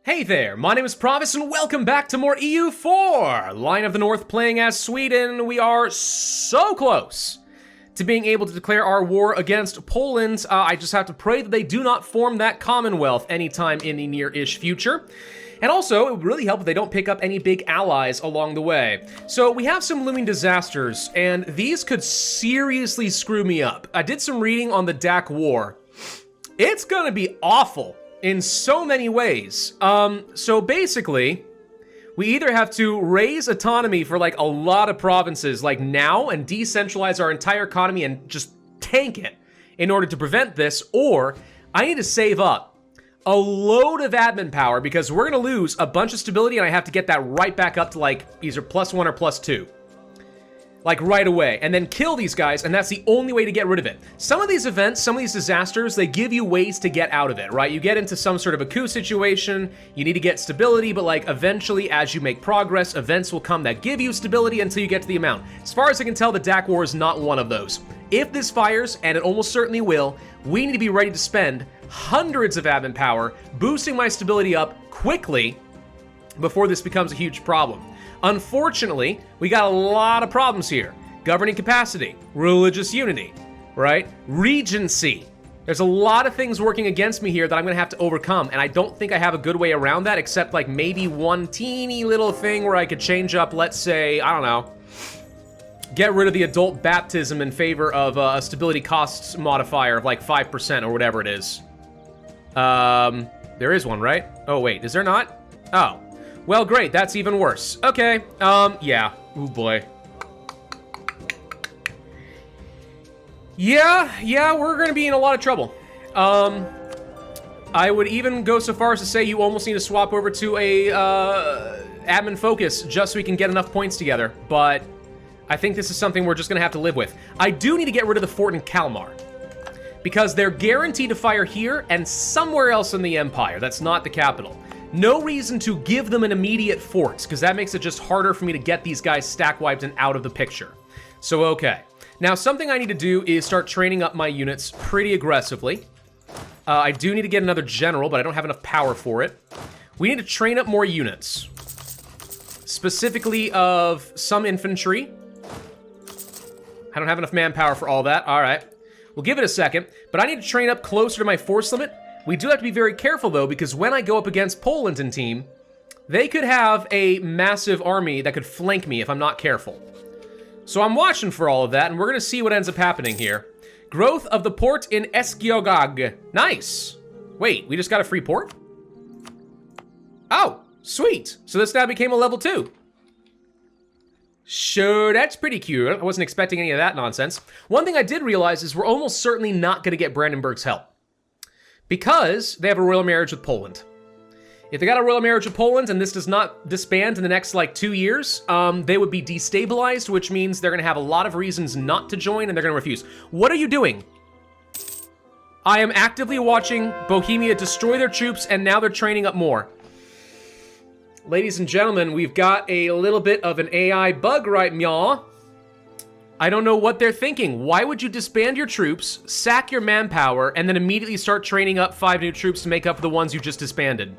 Hey there, my name is Pravus and welcome back to more EU4! Line of the North playing as Sweden. We are so close to being able to declare our war against Poland. I just have to pray that they do not form that Commonwealth anytime in the near-ish future. And also, it would really help if they don't pick up any big allies along the way. So we have some looming disasters, and these could seriously screw me up. I did some reading on the Dat Wah. It's gonna be awful in so many ways. So basically, we either have to raise autonomy for like a lot of provinces like now and decentralize our entire economy and just tank it in order to prevent this, or I need to save up a load of admin power because we're gonna lose a bunch of stability and I have to get that right back up to like either +1 or +2. Like right away, and then kill these guys, and that's the only way to get rid of it. Some of these events, some of these disasters, they give you ways to get out of it, right? You get into some sort of a coup situation, you need to get stability, but like eventually as you make progress, events will come that give you stability until you get to the amount. As far as I can tell, the Dat Wah is not one of those. If this fires, and it almost certainly will, we need to be ready to spend hundreds of admin power, boosting my stability up quickly before this becomes a huge problem. Unfortunately, we got a lot of problems here. Governing capacity, religious unity, right? Regency. There's a lot of things working against me here that I'm gonna have to overcome, and I don't think I have a good way around that except like maybe one teeny little thing where I could change up, let's say, I don't know, get rid of the adult baptism in favor of a stability costs modifier of like 5% or whatever it is. There is one, right? Oh wait, is there not? Oh. Well, great, that's even worse. Okay, yeah. Oh boy. Yeah, we're gonna be in a lot of trouble. I would even go so far as to say you almost need to swap over to a, admin focus just so we can get enough points together, but I think this is something we're just gonna have to live with. I do need to get rid of the fort in Kalmar, because they're guaranteed to fire here and somewhere else in the Empire. That's not the capital. No reason to give them an immediate fort, because that makes it just harder for me to get these guys stack wiped and out of the picture. So, okay. Now, something I need to do is start training up my units pretty aggressively. I do need to get another general, but I don't have enough power for it. We need to train up more units. Specifically of some infantry. I don't have enough manpower for all that. All right. We'll give it a second, but I need to train up closer to my force limit. We do have to be very careful, though, because when I go up against Poland and team, they could have a massive army that could flank me if I'm not careful. So I'm watching for all of that, and we're going to see what ends up happening here. Growth of the port in Eskilstuna. Nice. Wait, we just got a free port? Oh, sweet. So this now became a level 2. Sure, that's pretty cute. I wasn't expecting any of that nonsense. One thing I did realize is we're almost certainly not going to get Brandenburg's help, because they have a royal marriage with Poland. If they got a royal marriage with Poland and this does not disband in the next, like, 2 years, they would be destabilized, which means they're gonna have a lot of reasons not to join and they're gonna refuse. What are you doing? I am actively watching Bohemia destroy their troops and now they're training up more. Ladies and gentlemen, we've got a little bit of an AI bug right meow. I don't know what they're thinking. Why would you disband your troops, sack your manpower, and then immediately start training up 5 new troops to make up for the ones you just disbanded?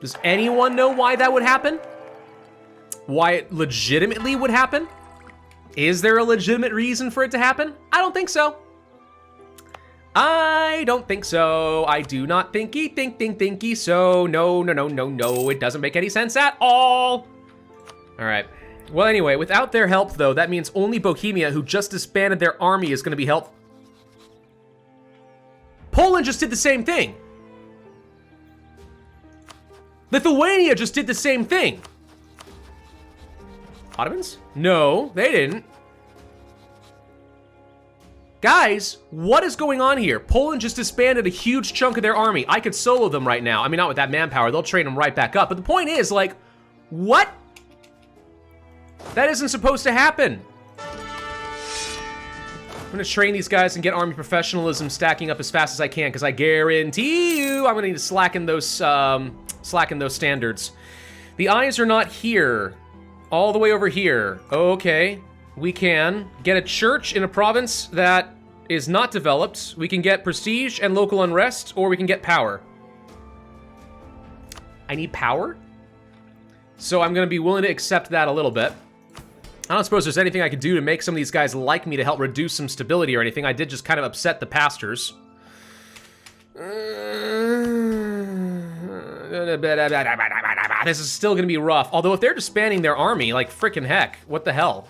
Does anyone know why that would happen? Why it legitimately would happen? Is there a legitimate reason for it to happen? I don't think so. I don't think so. I do not thinky so. No. It doesn't make any sense at all. All right. Well, anyway, without their help, though, that means only Bohemia, who just disbanded their army, is going to be helped. Poland just did the same thing. Lithuania just did the same thing. Ottomans? No, they didn't. Guys, what is going on here? Poland just disbanded a huge chunk of their army. I could solo them right now. I mean, not with that manpower. They'll train them right back up. But the point is, like, what? That isn't supposed to happen. I'm gonna train these guys and get army professionalism stacking up as fast as I can, because I guarantee you I'm gonna need to slacken those standards. The eyes are not here. All the way over here. Okay. We can get a church in a province that is not developed. We can get prestige and local unrest, or we can get power. I need power. So I'm going to be willing to accept that a little bit. I don't suppose there's anything I could do to make some of these guys like me to help reduce some stability or anything. I did just kind of upset the pastors. This is still going to be rough. Although if they're disbanding their army, like frickin' heck, what the hell?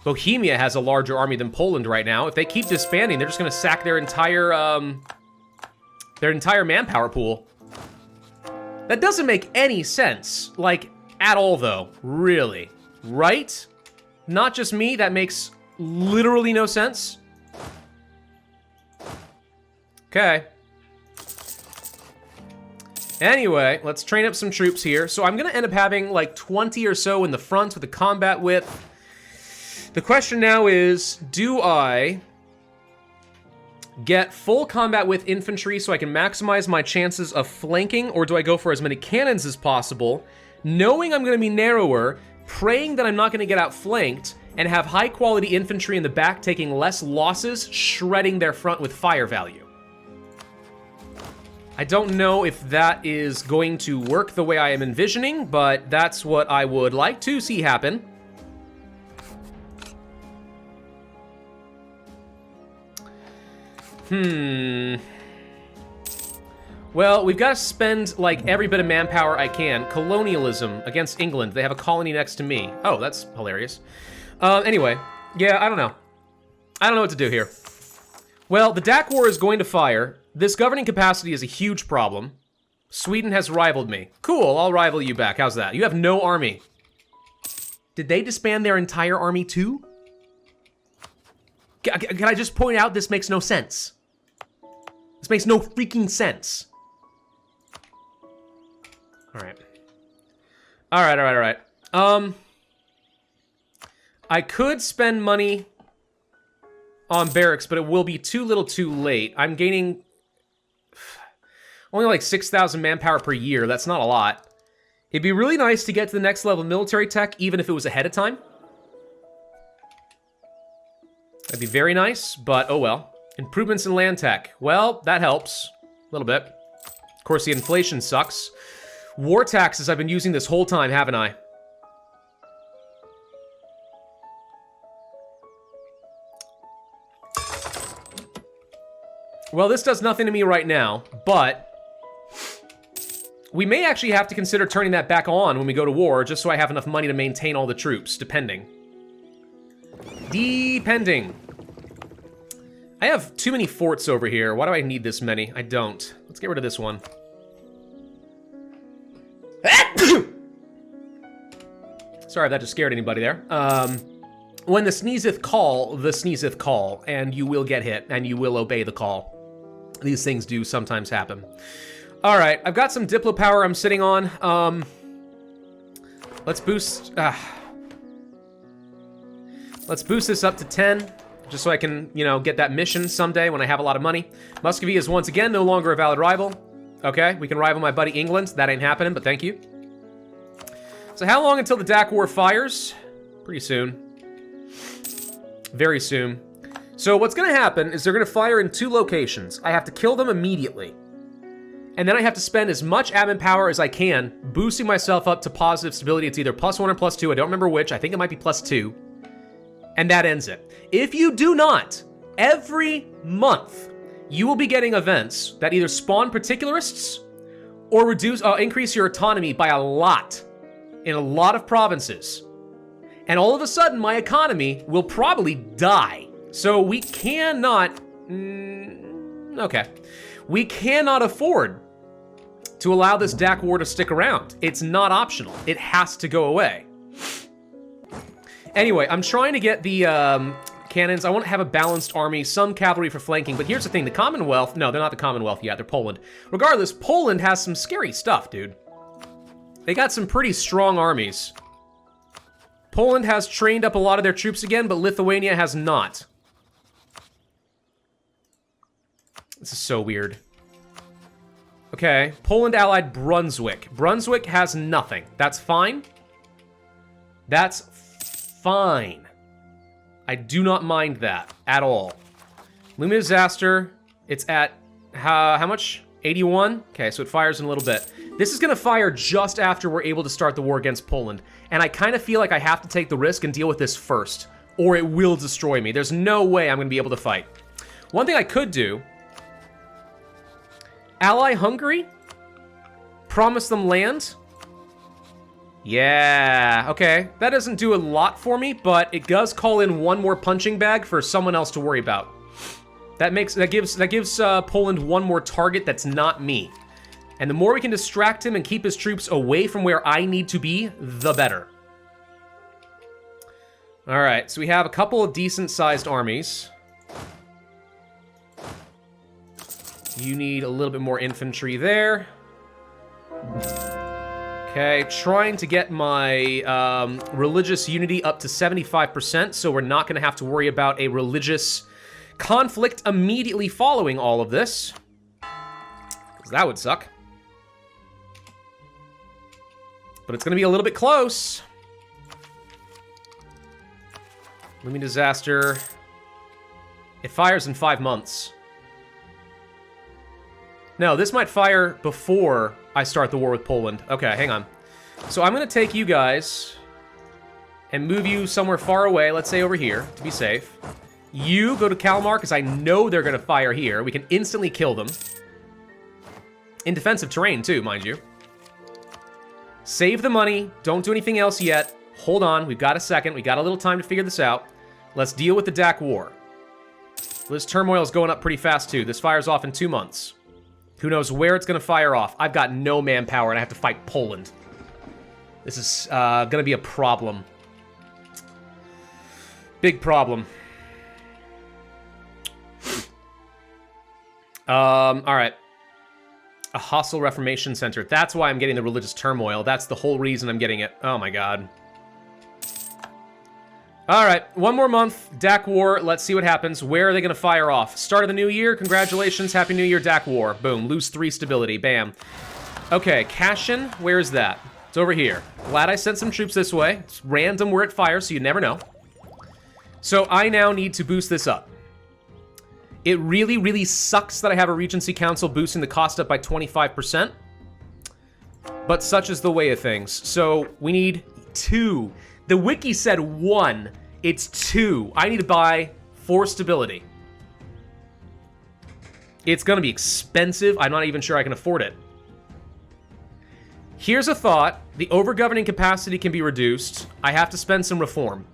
Bohemia has a larger army than Poland right now. If they keep disbanding, they're just going to sack their entire manpower pool. That doesn't make any sense, like, at all, though. Really. Right? Not just me, that makes literally no sense. Okay. Anyway, let's train up some troops here. So I'm going to end up having, like, 20 or so in the front with the combat width. The question now is, do I get full combat with infantry so I can maximize my chances of flanking, or do I go for as many cannons as possible, knowing I'm going to be narrower, praying that I'm not going to get outflanked, and have high-quality infantry in the back taking less losses, shredding their front with fire value? I don't know if that is going to work the way I am envisioning, but that's what I would like to see happen. Well, we've got to spend, like, every bit of manpower I can. Colonialism against England. They have a colony next to me. Oh, that's hilarious. Anyway, yeah, I don't know. I don't know what to do here. Well, the Dat Wah is going to fire. This governing capacity is a huge problem. Sweden has rivaled me. Cool, I'll rival you back. How's that? You have no army. Did they disband their entire army too? Can I just point out this makes no sense? This makes no freaking sense. Alright. Alright. I could spend money on barracks, but it will be too little too late. I'm gaining only like 6,000 manpower per year. That's not a lot. It'd be really nice to get to the next level of military tech, even if it was ahead of time. That'd be very nice, but oh well. Improvements in land tech. Well, that helps. A little bit. Of course, the inflation sucks. War taxes I've been using this whole time, haven't I? Well, this does nothing to me right now, but we may actually have to consider turning that back on when we go to war, just so I have enough money to maintain all the troops, depending. I have too many forts over here. Why do I need this many? I don't. Let's get rid of this one. Sorry if that just scared anybody there. When the sneezeth call, and you will get hit, and you will obey the call. These things do sometimes happen. All right, I've got some Diplo power I'm sitting on. Let's boost this up to 10, just so I can, you know, get that mission someday when I have a lot of money. Muscovy is once again no longer a valid rival. Okay, we can rival my buddy England. That ain't happening, but thank you. So how long until the Dat Wah fires? Pretty soon. Very soon. So what's going to happen is they're going to fire in 2 locations. I have to kill them immediately. And then I have to spend as much admin power as I can, boosting myself up to positive stability. It's either +1 or +2. I don't remember which. I think it might be +2. And that ends it. If you do not, every month, you will be getting events that either spawn particularists or increase your autonomy by a lot in a lot of provinces. And all of a sudden, my economy will probably die. So we cannot... okay. We cannot afford to allow this Dat Wah to stick around. It's not optional. It has to go away. Anyway, I'm trying to get the cannons. I want to have a balanced army, some cavalry for flanking. But here's the thing. The Commonwealth... No, they're not the Commonwealth yet. They're Poland. Regardless, Poland has some scary stuff, dude. They got some pretty strong armies. Poland has trained up a lot of their troops again, but Lithuania has not. This is so weird. Okay, Poland allied Brunswick. Brunswick has nothing. That's fine. That's fine. I do not mind that at all. Luminous Disaster, it's at how much? 81? Okay, so it fires in a little bit. This is going to fire just after we're able to start the war against Poland. And I kind of feel like I have to take the risk and deal with this first, or it will destroy me. There's no way I'm going to be able to fight. One thing I could do, ally Hungary, promise them land. Yeah, okay. That doesn't do a lot for me, but it does call in one more punching bag for someone else to worry about. That gives Poland one more target that's not me. And the more we can distract him and keep his troops away from where I need to be, the better. All right, so we have a couple of decent-sized armies. You need a little bit more infantry there. Okay, trying to get my religious unity up to 75%, so we're not going to have to worry about a religious conflict immediately following all of this. Because that would suck. But it's going to be a little bit close. Looming disaster. It fires in 5 months. No, this might fire before I start the war with Poland. Okay, hang on. So I'm going to take you guys and move you somewhere far away, let's say over here, to be safe. You go to Kalmar, because I know they're going to fire here. We can instantly kill them. In defensive terrain, too, mind you. Save the money. Don't do anything else yet. Hold on. We've got a second. We got a little time to figure this out. Let's deal with the Dat Wah. This turmoil is going up pretty fast, too. This fires off in 2 months. Who knows where it's going to fire off. I've got no manpower, and I have to fight Poland. This is going to be a problem. Big problem. All right. A hostile Reformation Center. That's why I'm getting the religious turmoil. That's the whole reason I'm getting it. Oh my god. All right, 1 more month. Dat Wah. Let's see what happens. Where are they going to fire off? Start of the new year. Congratulations. Happy New Year, Dat Wah. Boom. Lose 3 stability. Bam. Okay, Kashin. Where is that? It's over here. Glad I sent some troops this way. It's random where it fires, so you never know. So I now need to boost this up. It really, really sucks that I have a Regency Council boosting the cost up by 25%. But such is the way of things. So we need 2. The wiki said 1. It's 2. I need to buy 4 stability. It's going to be expensive. I'm not even sure I can afford it. Here's a thought. The overgoverning capacity can be reduced. I have to spend some reform.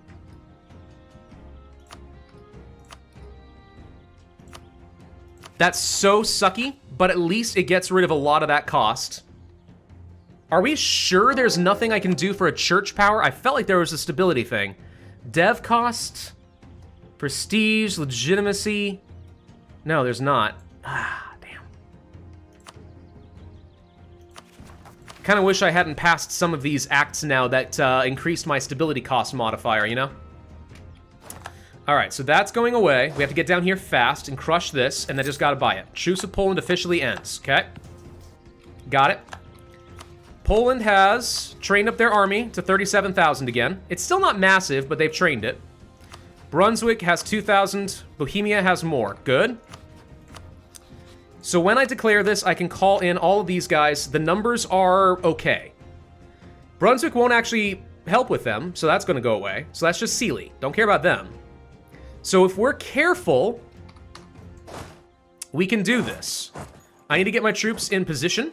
That's so sucky, but at least it gets rid of a lot of that cost. Are we sure there's nothing I can do for a church power? I felt like there was a stability thing. Dev cost, prestige, legitimacy. No, there's not. Ah, damn. Kind of wish I hadn't passed some of these acts now that increased my stability cost modifier, you know? All right, so that's going away. We have to get down here fast and crush this, and then just gotta buy it. Truce of Poland officially ends, okay? Got it. Poland has trained up their army to 37,000 again. It's still not massive, but they've trained it. Brunswick has 2,000. Bohemia has more. Good. So when I declare this, I can call in all of these guys. The numbers are okay. Brunswick won't actually help with them, so that's going to go away. So that's just Sealy. Don't care about them. So if we're careful, we can do this. I need to get my troops in position.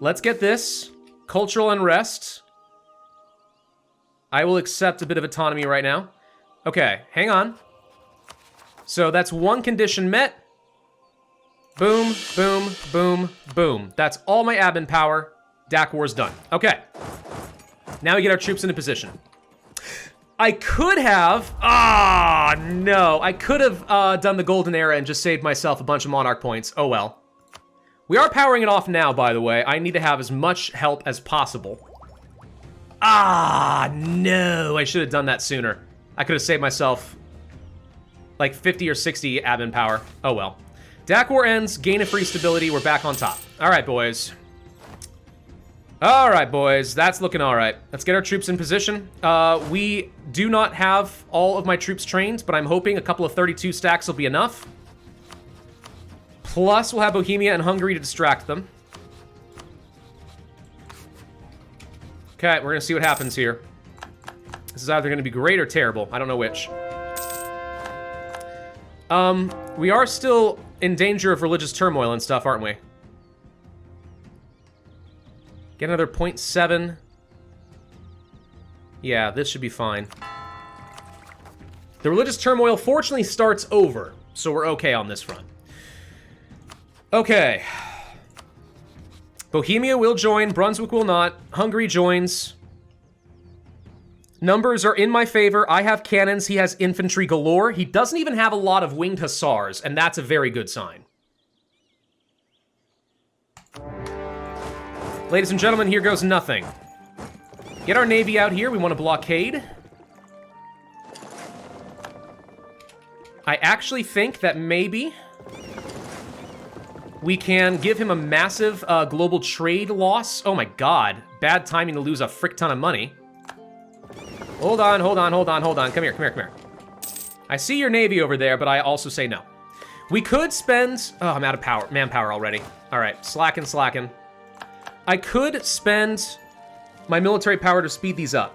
Let's get this. Cultural unrest. I will accept a bit of autonomy right now. Okay, hang on. So that's 1 condition met. Boom, boom, boom, boom. That's all my admin power. Dat Wah's done. Okay. Now we get our troops into position. I could have... no. I could have done the Golden Era and just saved myself a bunch of Monarch points. Oh well. We are powering it off now, by the way. I need to have as much help as possible. No. I should have done that sooner. I could have saved myself like 50 or 60 admin power. Oh well. Dat Wah ends, gain of free stability. We're back on top. All right, boys. All right, boys. That's looking all right. Let's get our troops in position. We do not have all of my troops trained, but I'm hoping a couple of 32 stacks will be enough. Plus, we'll have Bohemia and Hungary to distract them. Okay, we're gonna see what happens here. This is either gonna be great or terrible. I don't know which. We are still in danger of religious turmoil and stuff, aren't we? Get another 0.7. Yeah, this should be fine. The religious turmoil fortunately starts over, so we're okay on this front. Okay. Bohemia will join, Brunswick will not. Hungary joins. Numbers are in my favor. I have cannons, he has infantry galore. He doesn't even have a lot of winged hussars, and that's a very good sign. Ladies and gentlemen, here goes nothing. Get our navy out here, we want to blockade. I actually think that maybe we can give him a massive global trade loss. Oh my god, bad timing to lose a frick ton of money. Hold on, hold on, hold on, hold on. Come here, come here, come here. I see your navy over there, but I also say no. We could spend... Oh, I'm out of power, manpower already. All right, slacken, slacken. I could spend my military power to speed these up.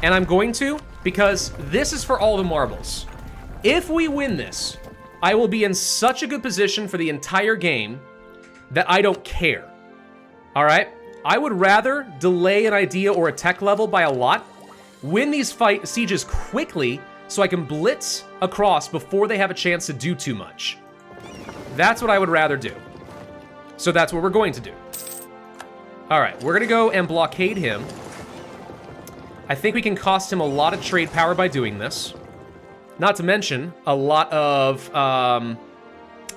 And I'm going to, because this is for all the marbles. If we win this, I will be in such a good position for the entire game that I don't care. All right? I would rather delay an idea or a tech level by a lot, win these sieges quickly so I can blitz across before they have a chance to do too much. That's what I would rather do. So that's what we're going to do. All right, we're gonna go and blockade him. I think we can cost him a lot of trade power by doing this. Not to mention, a lot of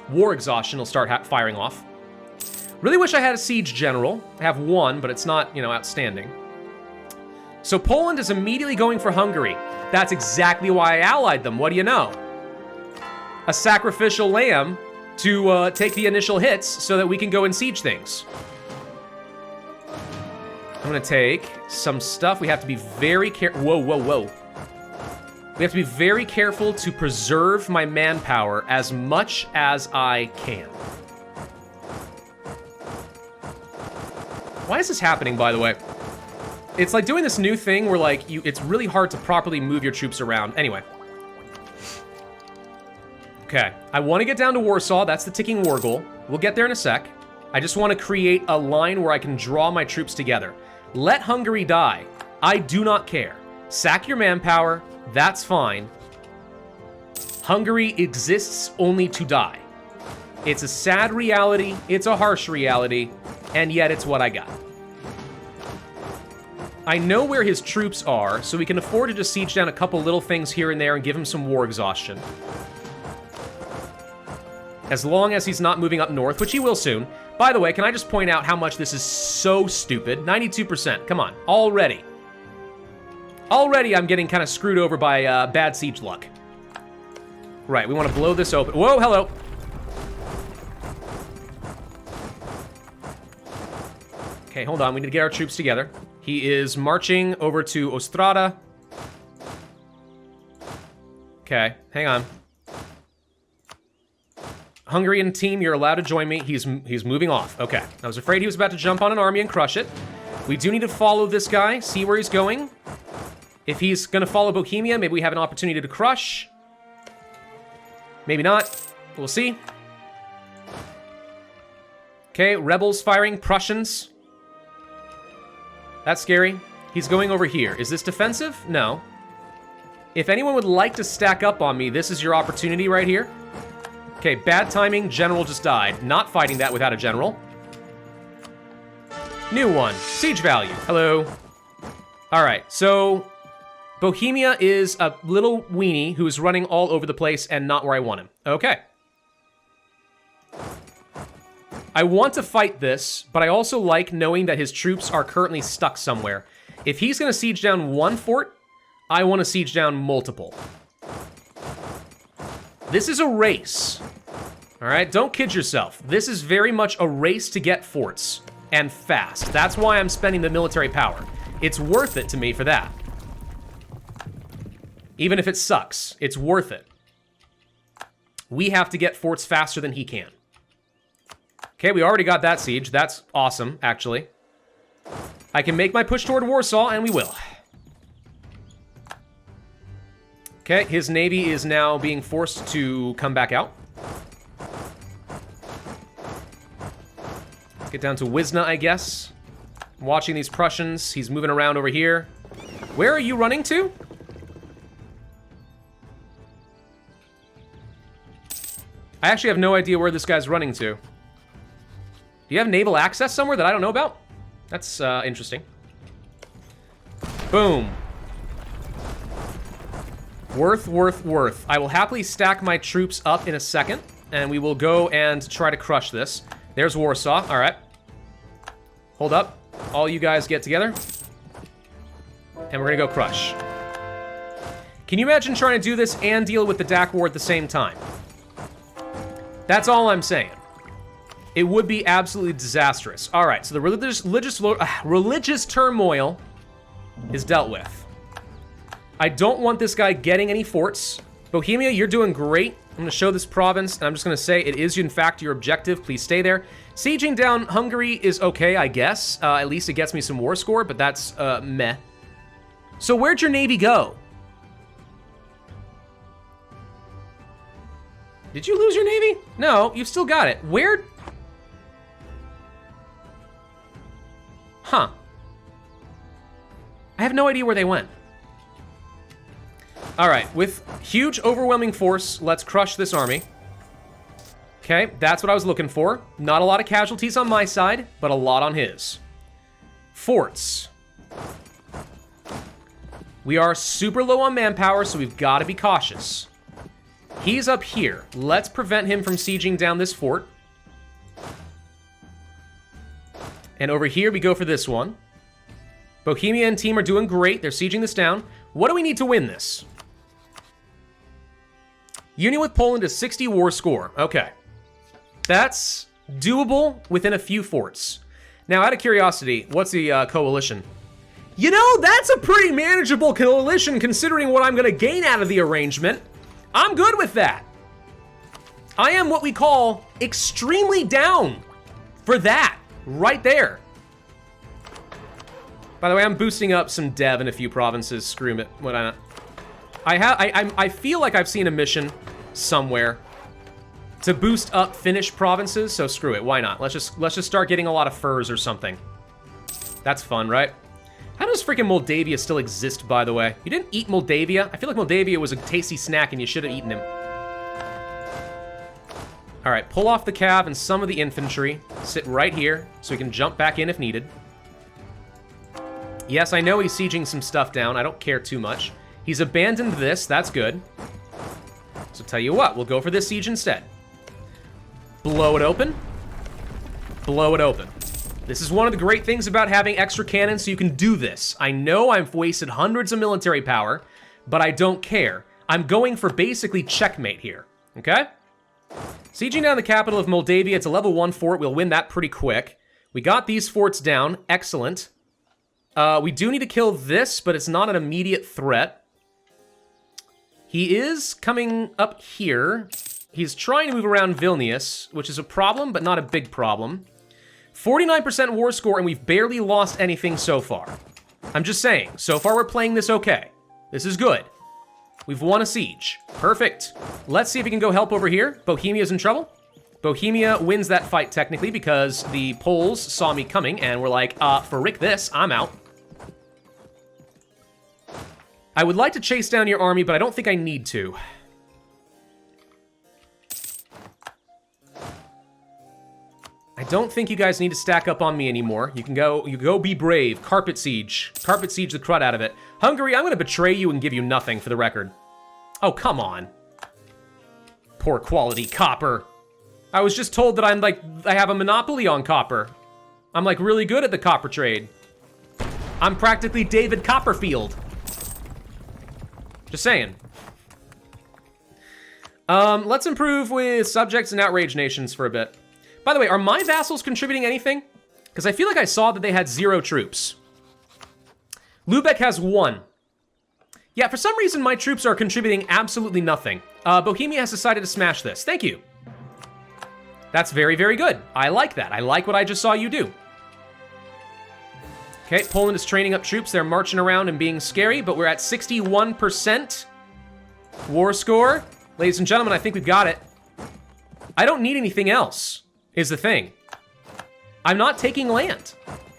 war exhaustion will start firing off. Really wish I had a siege general. I have one, but it's not, outstanding. So Poland is immediately going for Hungary. That's exactly why I allied them. What do you know? A sacrificial lamb to take the initial hits so that we can go and siege things. I'm gonna take some stuff. We have to be very careful. Whoa, whoa, whoa. We have to be very careful to preserve my manpower as much as I can. Why is this happening, by the way? It's like doing this new thing where, like, it's really hard to properly move your troops around. Anyway. Okay. I want to get down to Warsaw. That's the ticking war goal. We'll get there in a sec. I just want to create a line where I can draw my troops together. Let Hungary die. I do not care. Sack your manpower. That's fine. Hungary exists only to die. It's a sad reality. It's a harsh reality. And yet it's what I got. I know where his troops are, so we can afford to just siege down a couple little things here and there and give him some war exhaustion. As long as he's not moving up north, which he will soon. By the way, can I just point out how much this is so stupid? 92%, come on, already. Already I'm getting kind of screwed over by bad siege luck. Right, we want to blow this open. Whoa, hello. Okay, hold on, we need to get our troops together. He is marching over to Ostrada. Okay, hang on. Hungarian team, you're allowed to join me. He's moving off. Okay, I was afraid he was about to jump on an army and crush it. We do need to follow this guy, see where he's going. If he's gonna follow Bohemia, maybe we have an opportunity to crush. Maybe not. We'll see. Okay, rebels firing, Prussians. That's scary. He's going over here. Is this defensive? No. If anyone would like to stack up on me, this is your opportunity right here. Okay, bad timing. General just died. Not fighting that without a general. New one. Siege value. Hello. All right, so Bohemia is a little weenie who's running all over the place and not where I want him. Okay. I want to fight this, but I also like knowing that his troops are currently stuck somewhere. If he's going to siege down one fort, I want to siege down multiple. This is a race. All right, don't kid yourself. This is very much a race to get forts, and fast. That's why I'm spending the military power. It's worth it to me for that. Even if it sucks, it's worth it. We have to get forts faster than he can. Okay, we already got that siege. That's awesome, actually. I can make my push toward Warsaw, and we will. Okay, his navy is now being forced to come back out. Let's get down to Wisna, I guess. I'm watching these Prussians. He's moving around over here. Where are you running to? I actually have no idea where this guy's running to. Do you have naval access somewhere that I don't know about? That's interesting. Boom. Worth. I will happily stack my troops up in a second, and we will go and try to crush this. There's Warsaw. All right. Hold up. All you guys get together. And we're going to go crush. Can you imagine trying to do this and deal with the Dat Wah at the same time? That's all I'm saying. It would be absolutely disastrous. All right, so the religious turmoil is dealt with. I don't want this guy getting any forts. Bohemia, you're doing great. I'm going to show this province, and I'm just going to say it is, in fact, your objective. Please stay there. Sieging down Hungary is okay, I guess. At least it gets me some war score, but that's meh. So where'd your navy go? Did you lose your navy? No, you've still got it. Where? Huh. I have no idea where they went. All right, with huge, overwhelming force, let's crush this army. Okay, that's what I was looking for. Not a lot of casualties on my side, but a lot on his. Forts. We are super low on manpower, so we've got to be cautious. He's up here. Let's prevent him from sieging down this fort. And over here, we go for this one. Bohemia and team are doing great. They're sieging this down. What do we need to win this? Union with Poland is 60 war score. Okay. That's doable within a few forts. Now, out of curiosity, what's the coalition? You know, that's a pretty manageable coalition considering what I'm going to gain out of the arrangement. I'm good with that. I am what we call extremely down for that right there. By the way, I'm boosting up some dev in a few provinces. Screw it. What I feel like I've seen a mission somewhere to boost up Finnish provinces, so screw it. Why not? Let's just start getting a lot of furs or something. That's fun, right? How does freaking Moldavia still exist, by the way? You didn't eat Moldavia? I feel like Moldavia was a tasty snack and you should have eaten him. All right, pull off the cav and some of the infantry. Sit right here so we can jump back in if needed. Yes, I know he's sieging some stuff down. I don't care too much. He's abandoned this. That's good. So tell you what, we'll go for this siege instead. Blow it open. Blow it open. This is one of the great things about having extra cannons, so you can do this. I know I've wasted hundreds of military power, but I don't care. I'm going for basically checkmate here, okay? Sieging down the capital of Moldavia, it's a level 1 fort. We'll win that pretty quick. We got these forts down. Excellent. We do need to kill this, but it's not an immediate threat. He is coming up here. He's trying to move around Vilnius, which is a problem, but not a big problem. 49% war score, and we've barely lost anything so far. I'm just saying, so far we're playing this okay. This is good. We've won a siege. Perfect. Let's see if we can go help over here. Bohemia's in trouble. Bohemia wins that fight technically because the Poles saw me coming and were like, for Rick this, I'm out. I would like to chase down your army, but I don't think I need to. I don't think you guys need to stack up on me anymore. You go be brave. Carpet siege the crud out of it. Hungary, I'm gonna betray you and give you nothing for the record. Oh, come on. Poor quality copper. I was just told that I have a monopoly on copper. I'm like really good at the copper trade. I'm practically David Copperfield. Just saying. Let's improve with subjects and outrage nations for a bit. By the way, are my vassals contributing anything? Because I feel like I saw that they had 0 troops. Lubeck has 1. Yeah, for some reason my troops are contributing absolutely nothing. Bohemia has decided to smash this. Thank you. That's very, very good. I like that. I like what I just saw you do. Okay, Poland is training up troops. They're marching around and being scary, but we're at 61% war score. Ladies and gentlemen, I think we've got it. I don't need anything else, is the thing. I'm not taking land.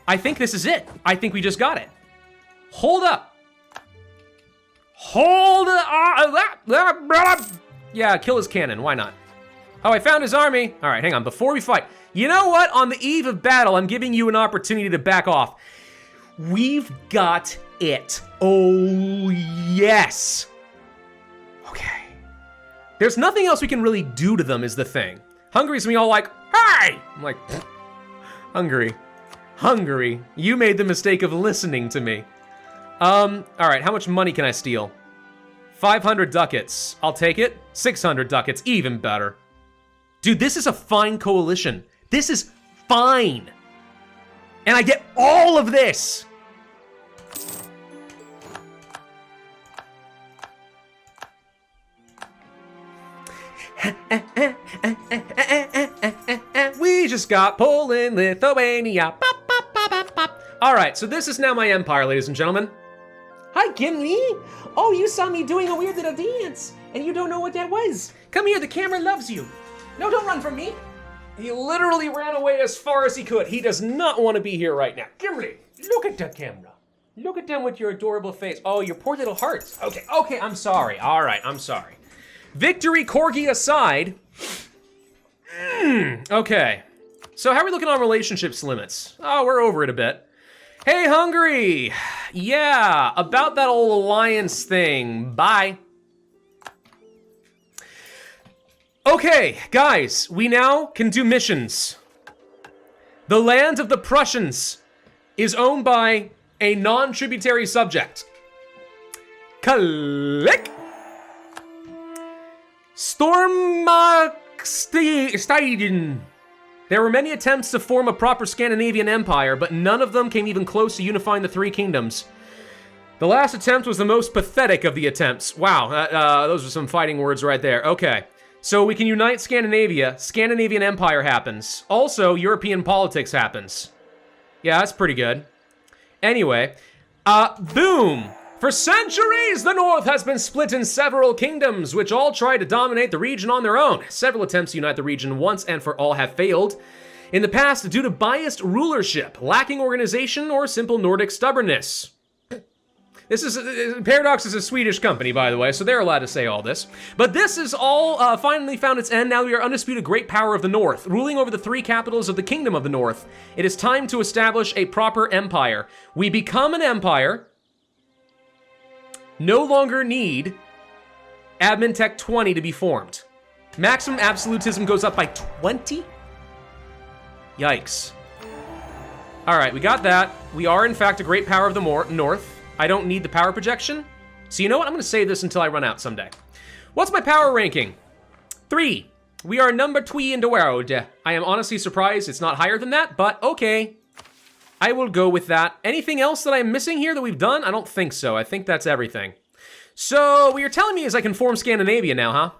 I think this is it. I think we just got it. Hold up. Hold up. Yeah, kill his cannon. Why not? Oh, I found his army. All right, hang on. Before we fight, you know what? On the eve of battle, I'm giving you an opportunity to back off. We've got it. Oh, yes. Okay. There's nothing else we can really do to them is the thing. Hungary's me all like, hey! I'm like, Hungary, you made the mistake of listening to me. All right, how much money can I steal? 500 ducats. I'll take it. 600 ducats, even better. Dude, this is a fine coalition. This is fine. And I get all of this. We just got Poland, Lithuania. Pop, pop, pop, pop, pop. All right, so this is now my empire, ladies and gentlemen. Hi, Gimli. Oh, you saw me doing a weird little dance, and you don't know what that was. Come here, the camera loves you. No, don't run from me. He literally ran away as far as he could. He does not want to be here right now. Gimli, look at that camera. Look at them with your adorable face. Oh, your poor little hearts. Okay, I'm sorry. All right, I'm sorry. Victory corgi aside. Okay. So how are we looking on relationships limits? Oh, we're over it a bit. Hey, Hungary. Yeah, about that old alliance thing. Bye. Okay, guys, we now can do missions. The land of the Prussians is owned by a non-tributary subject. Click. Stormstiden. There were many attempts to form a proper Scandinavian empire, but none of them came even close to unifying the three kingdoms. The last attempt was the most pathetic of the attempts. Wow, those are some fighting words right there. Okay, so we can unite Scandinavia. Scandinavian empire happens. Also, European politics happens. Yeah, that's pretty good. Anyway, boom. For centuries, the North has been split in several kingdoms, which all try to dominate the region on their own. Several attempts to unite the region once and for all have failed. In the past, due to biased rulership, lacking organization, or simple Nordic stubbornness. Paradox is a Swedish company, by the way, so they're allowed to say all this. But this is all finally found its end. Now we are undisputed great power of the North, ruling over the three capitals of the Kingdom of the North. It is time to establish a proper empire. We become an empire. No longer need Admin Tech 20 to be formed. Maximum absolutism goes up by 20? Yikes. All right, we got that. We are, in fact, a great power of the North. I don't need the power projection. So you know what? I'm going to save this until I run out someday. What's my power ranking? 3. We are number 3 in the world. I am honestly surprised it's not higher than that, but okay. I will go with that. Anything else that I'm missing here that we've done? I don't think so. I think that's everything. So what you're telling me is I can form Scandinavia now, huh?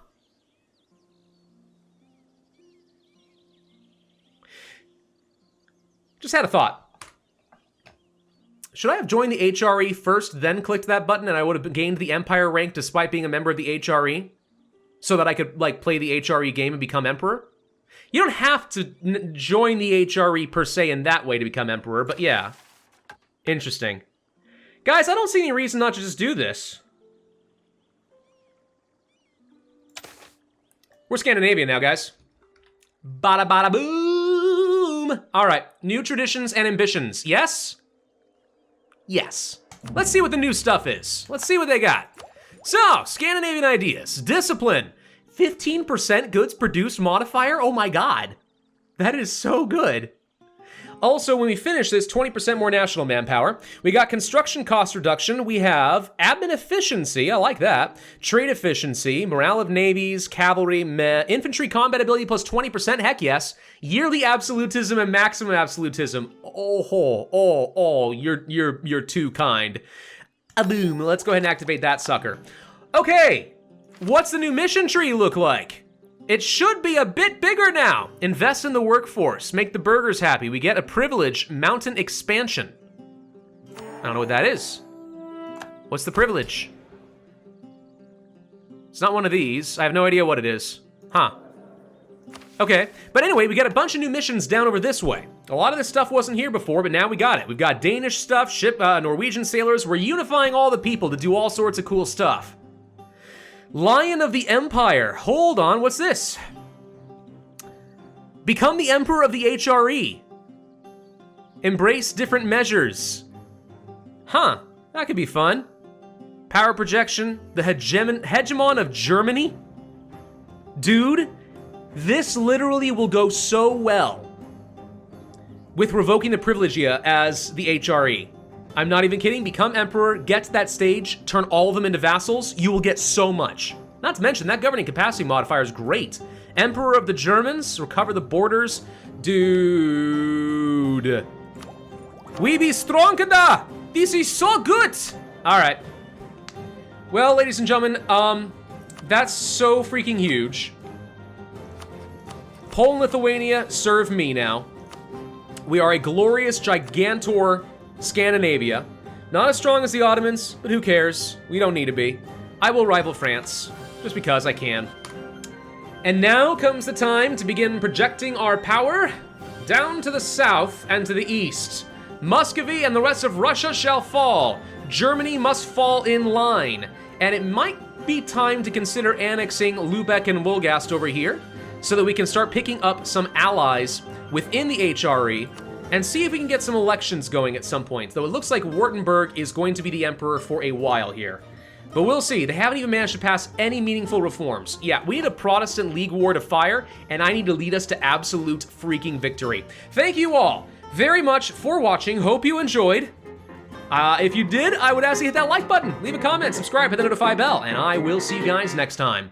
Just had a thought. Should I have joined the HRE first, then clicked that button, and I would have gained the Empire rank despite being a member of the HRE? So that I could, like, play the HRE game and become Emperor? You don't have to join the HRE per se in that way to become Emperor, but yeah. Interesting. Guys, I don't see any reason not to just do this. We're Scandinavian now, guys. Bada bada boom! Alright, new traditions and ambitions. Yes? Yes. Let's see what the new stuff is. Let's see what they got. So, Scandinavian Ideas. Discipline. 15% goods produced modifier? Oh my god. That is so good. Also, when we finish this, 20% more national manpower. We got construction cost reduction. We have admin efficiency. I like that. Trade efficiency. Morale of navies. Cavalry. Meh. Infantry combat ability plus 20%. Heck yes. Yearly absolutism and maximum absolutism. You're too kind. Boom. Let's go ahead and activate that sucker. Okay. What's the new mission tree look like? It should be a bit bigger now. Invest in the workforce. Make the burgers happy. We get a privilege, mountain expansion. I don't know what that is. What's the privilege? It's not one of these. I have no idea what it is. Huh. Okay, but anyway, we got a bunch of new missions down over this way. A lot of this stuff wasn't here before, but now we got it. We've got Danish stuff, Norwegian sailors. We're unifying all the people to do all sorts of cool stuff. Lion of the Empire. Hold on, what's this? Become the Emperor of the HRE. Embrace different measures. Huh, that could be fun. Power projection, the hegemon of Germany. Dude, this literally will go so well with revoking the privilegia as the HRE. I'm not even kidding. Become emperor, get to that stage, turn all of them into vassals. You will get so much. Not to mention, that governing capacity modifier is great. Emperor of the Germans, recover the borders. Dude. We be strong da. This is so good. All right. Well, ladies and gentlemen, that's so freaking huge. Poland, Lithuania, serve me now. We are a glorious gigantor Scandinavia. Not as strong as the Ottomans, but who cares? We don't need to be. I will rival France, just because I can. And now comes the time to begin projecting our power down to the south and to the east. Muscovy and the rest of Russia shall fall. Germany must fall in line. And it might be time to consider annexing Lübeck and Wolgast over here, so that we can start picking up some allies within the HRE and see if we can get some elections going at some point. Though it looks like Württemberg is going to be the emperor for a while here. But we'll see. They haven't even managed to pass any meaningful reforms. Yeah, we need a Protestant League war to fire, and I need to lead us to absolute freaking victory. Thank you all very much for watching. Hope you enjoyed. If you did, I would ask you to hit that like button, leave a comment, subscribe, hit the notify bell, and I will see you guys next time.